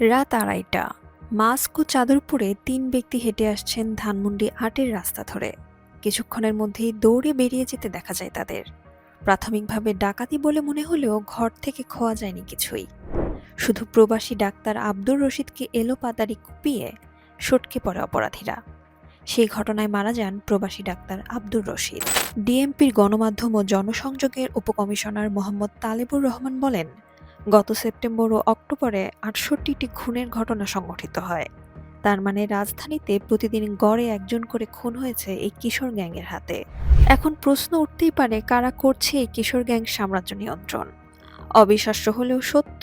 রাত ২:৩০। মাস্ক ও চাদর পরে ৩ ব্যক্তি হেঁটে আসছেন ধানমন্ডি ৮-এর রাস্তা ধরে। কিছুক্ষণের মধ্যেই দৌড়ে বেরিয়ে যেতে দেখা যায় তাদের। প্রাথমিকভাবে ডাকাতি বলে মনে হলেও ঘর থেকে খোয়া যায়নি কিছুই। শুধু প্রবাসী ডাক্তার আব্দুর রশিদকে এলোপাতাড়ি কুপিয়ে সটকে পড়ে অপরাধীরা। সেই ঘটনায় মারা যান প্রবাসী ডাক্তার আব্দুর রশিদ। ডিএমপির গণমাধ্যম ও জনসংযোগের উপকমিশনার মোহাম্মদ তালেবুর রহমান বলেন, গত সেপ্টেম্বর ও অক্টোবরে ৬৮টি খুনের ঘটনা সংঘটিত হয়। তার মানে রাজধানীতে প্রতিদিন গড়ে একজন করে খুন হয়েছে এই কিশোর গ্যাংয়ের হাতে। এখন প্রশ্ন উঠতেই পারে, কারা করছে এই কিশোর গ্যাং সাম্রাজ্য নিয়ন্ত্রণ? অবিশ্বাস্য হলেও সত্য,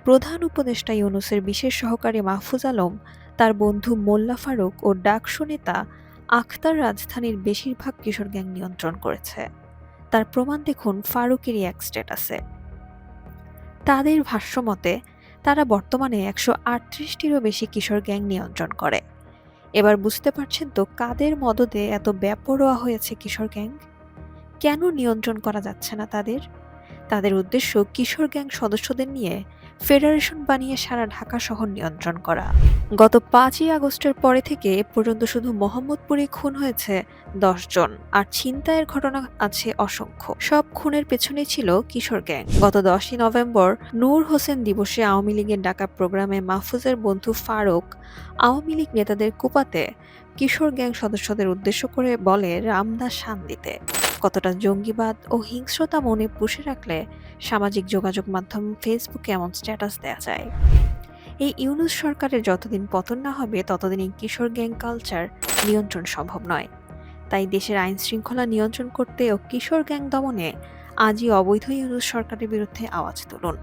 প্রধান উপদেষ্টা ইউনূসের বিশেষ সহকারী মাহফুজ আলম, তার বন্ধু মোল্লা ফারুক ও ডাকসু নেতা আখতার রাজধানীর বেশিরভাগ কিশোর গ্যাং নিয়ন্ত্রণ করেছে। তার প্রমাণ দেখুন ফারুকেরই এক স্ট্যাটাসে। তাদের ভাষ্যমতে তারা বর্তমানে ১৩৮টিরও বেশি কিশোর গ্যাং নিয়ন্ত্রণ করে। এবার বুঝতে পারছেন তো কাদের মদদে এত বেপরোয়া হয়েছে কিশোর গ্যাং? কেন নিয়ন্ত্রণ করা যাচ্ছে না তাদের? তাদের উদ্দেশ্য কিশোর গ্যাং সদস্যদের নিয়ে ফেডারেশন বানিয়ে সারা ঢাকা শহর নিয়ন্ত্রণ করা। গত ৫ই আগস্টের পরে থেকে এ পর্যন্ত শুধু মোহাম্মদপুরে খুন হয়েছে ১০ জন, আর ছিনতাইয়ের ঘটনা আছে অসংখ্য। সব খুনের পেছনে ছিল কিশোর গ্যাং। গত ১০ই নভেম্বর নূর হোসেন দিবসে আওয়ামী লীগের ডাকা প্রোগ্রামে মাহফুজের বন্ধু ফারুক আওয়ামী লীগ নেতাদের কুপাতে কিশোর গ্যাং সদস্যদের উদ্দেশ্য করে বলে রামদা শান দিতে। কতটা জঙ্গিবাদ ও হিংস্রতা মনে পুষে রাখলে সামাজিক যোগাযোগ মাধ্যম ফেসবুকে এমন স্ট্যাটাস দেয়া যায়? এই ইউনূস সরকারের যতদিন পতন না হবে ততদিন এই কিশোর গ্যাং কালচার নিয়ন্ত্রণ সম্ভব নয়। তাই দেশের আইন শৃঙ্খলা নিয়ন্ত্রণ করতে ও কিশোর গ্যাং দমনে আজই অবৈধ ইউনূস সরকারের বিরুদ্ধে আওয়াজ তুলুন।